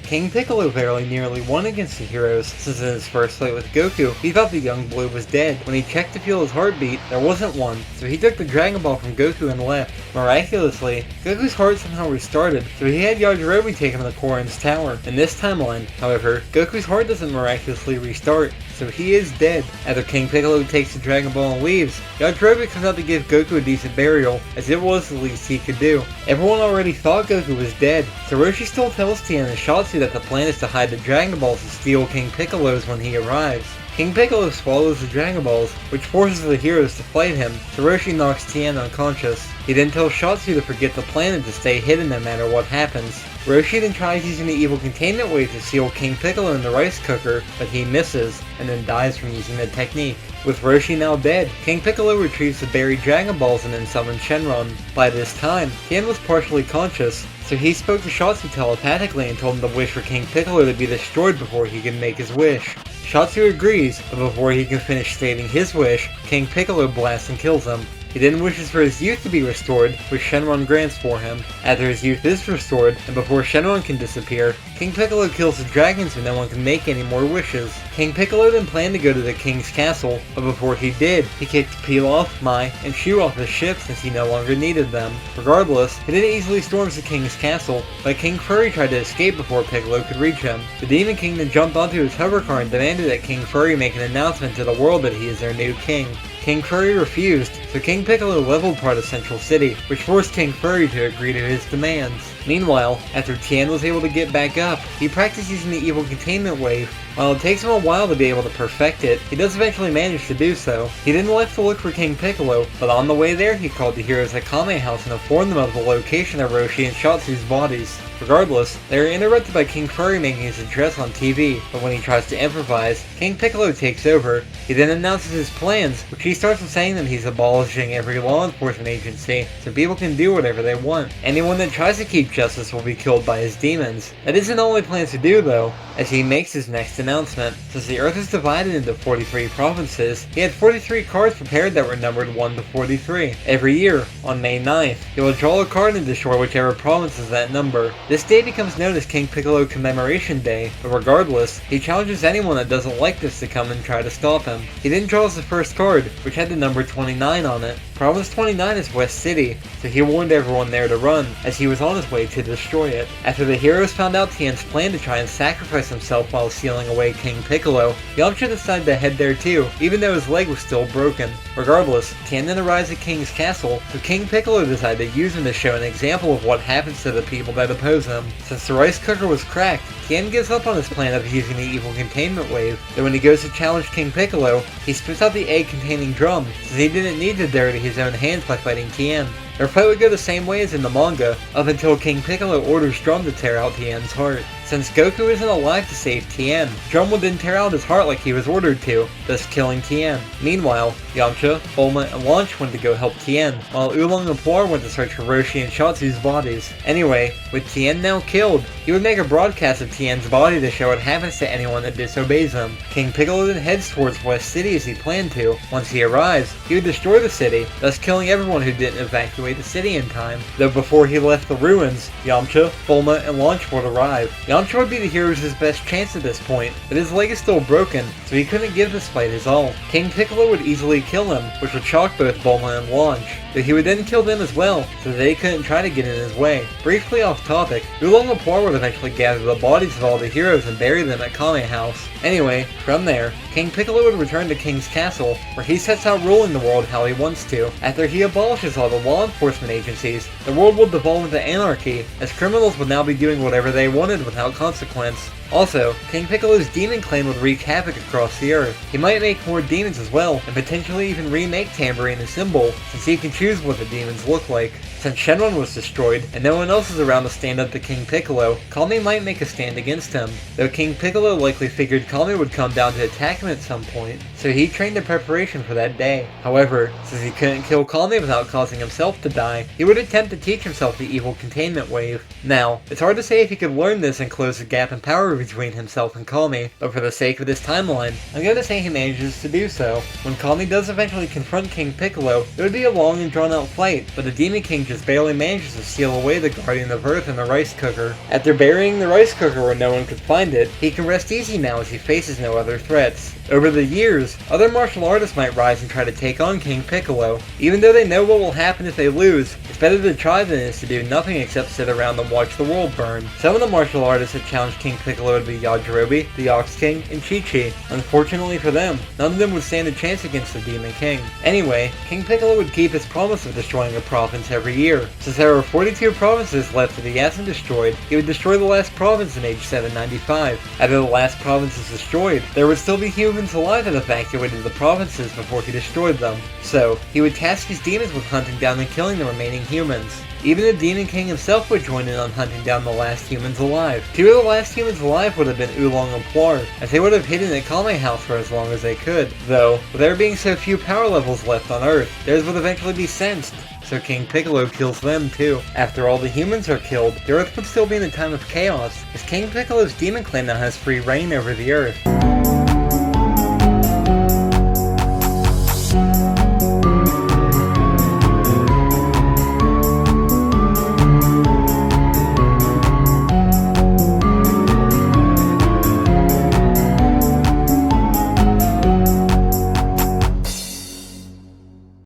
King Piccolo very nearly won against the heroes, since in his first fight with Goku, he thought the young blue was dead. When he checked to feel his heartbeat, there wasn't one, so he took the Dragon Ball from Goku and left. Miraculously, Goku's heart somehow restarted, so he had Yajirobe taken to Korin's tower. In this timeline, however, Goku's heart doesn't miraculously restart, so he is dead. After King Piccolo takes the Dragon Ball and leaves, Yajirobe comes out to give Goku a decent burial, as it was the least he could do. Everyone already thought Goku was dead, so Roshi still tells Tien and Shotsu that the plan is to hide the Dragon Balls and steal King Piccolo's when he arrives. King Piccolo swallows the Dragon Balls, which forces the heroes to fight him, so Roshi knocks Tien unconscious. He then tells Shotsu to forget the plan and to stay hidden no matter what happens. Roshi then tries using the evil containment wave to seal King Piccolo in the rice cooker, but he misses, and then dies from using the technique. With Roshi now dead, King Piccolo retrieves the buried Dragon Balls and then summons Shenron. By this time, Tien was partially conscious, so he spoke to Shotsu telepathically and told him to wish for King Piccolo to be destroyed before he could make his wish. Shotsu agrees, but before he can finish stating his wish, King Piccolo blasts and kills him. He then wishes for his youth to be restored, which Shenron grants for him. After his youth is restored, and before Shenron can disappear, King Piccolo kills the dragons so no one can make any more wishes. King Piccolo then planned to go to the king's castle, but before he did, he kicked Pilaf, Mai, and Shu off his ship since he no longer needed them. Regardless, he then easily storms the king's castle, but King Furry tried to escape before Piccolo could reach him. The Demon King then jumped onto his hover car and demanded that King Furry make an announcement to the world that he is their new king. King Furry refused, so King Piccolo leveled part of Central City, which forced King Furry to agree to his demands. Meanwhile, after Tien was able to get back up, he practiced using the evil containment wave. While it takes him a while to be able to perfect it, he does eventually manage to do so. He then left to look for King Piccolo, but on the way there he called the heroes at Kame House and informed them of the location of Roshi and Shotsu's bodies. Regardless, they are interrupted by King Furry making his address on TV, but when he tries to improvise, King Piccolo takes over. He then announces his plans, which he starts with saying that he's abolishing every law enforcement agency, so people can do whatever they want. Anyone that tries to keep justice will be killed by his demons. That isn't all he plans to do though, as he makes his next announcement. Since the Earth is divided into 43 provinces, he had 43 cards prepared that were numbered 1 to 43. Every year, on May 9th, he will draw a card and destroy whichever province is that number. This day becomes known as King Piccolo Commemoration Day, but regardless, he challenges anyone that doesn't like this to come and try to stop him. He then draws the first card, which had the number 29 on it. Province 29 is West City, so he warned everyone there to run, as he was on his way to destroy it. After the heroes found out Tien's plan to try and sacrifice himself while sealing away King Piccolo, Yamcha decided to head there too, even though his leg was still broken. Regardless, Tien then arrives at King's castle, so King Piccolo decided to use him to show an example of what happens to the people that oppose him. Since the rice cooker was cracked, Tien gives up on his plan of using the evil containment wave, though when he goes to challenge King Piccolo, he spits out the egg-containing drum, since he didn't need to dirty his own hands by fighting Tien. Their fight would go the same way as in the manga, up until King Piccolo orders Drum to tear out Tien's heart. Since Goku isn't alive to save Tien, Drum would then tear out his heart like he was ordered to, thus killing Tien. Meanwhile, Yamcha, Bulma, and Launch went to go help Tien, while Oolong and Puar went to search for Roshi and Shotsu's bodies. Anyway, with Tien now killed, he would make a broadcast of Tien's body to show what happens to anyone that disobeys him. King Piccolo then heads towards West City as he planned to. Once he arrives, he would destroy the city, thus killing everyone who didn't evacuate the city in time. Though before he left the ruins, Yamcha, Bulma, and Launch would arrive. Yamcha would be the hero's best chance at this point, but his leg is still broken, so he couldn't give this fight his all. King Piccolo would easily kill him, which would shock both Bulma and Launch, but he would then kill them as well, so they couldn't try to get in his way. Briefly off topic, Oolong and Puar would eventually gather the bodies of all the heroes and bury them at Kame House. Anyway, from there, King Piccolo would return to King's Castle, where he sets out ruling the world how he wants to. After he abolishes all the law enforcement agencies, the world will devolve into anarchy, as criminals would now be doing whatever they wanted without consequence. Also, King Piccolo's demon clan would wreak havoc across the earth. He might make more demons as well, and potentially even remake Tambourine and Symbol, since he can choose what the demons look like. Since Shenron was destroyed, and no one else is around to stand up to King Piccolo, Kame might make a stand against him, though King Piccolo likely figured Kame would come down to attack him at some point, so he trained in preparation for that day. However, since he couldn't kill Kame without causing himself to die, he would attempt to teach himself the evil containment wave. Now, it's hard to say if he could learn this and close the gap in power between himself and Kami, but for the sake of this timeline, I'm going to say he manages to do so. When Kami does eventually confront King Piccolo, it would be a long and drawn out fight, but the Demon King just barely manages to steal away the Guardian of Earth and the rice cooker. After burying the rice cooker where no one could find it, he can rest easy now as he faces no other threats. Over the years, other martial artists might rise and try to take on King Piccolo. Even though they know what will happen if they lose, it's better to try than it is to do nothing except sit around and watch the world burn. Some of the martial artists that challenged King Piccolo to be Yajirobe, the Ox King, and Chi-Chi. Unfortunately for them, none of them would stand a chance against the Demon King. Anyway, King Piccolo would keep his promise of destroying a province every year. Since there are 42 provinces left that he hasn't destroyed, he would destroy the last province in age 795. After the last province is destroyed, there would still be humans alive that evacuated the provinces before he destroyed them. So, he would task his demons with hunting down and killing the remaining humans. Even the Demon King himself would join in on hunting down the last humans alive. Two of the last humans alive would have been Oolong and Poir, as they would have hidden at Kame House for as long as they could. Though, with there being so few power levels left on Earth, theirs would eventually be sensed. So King Piccolo kills them too. After all the humans are killed, the Earth would still be in a time of chaos, as King Piccolo's Demon Clan now has free reign over the Earth.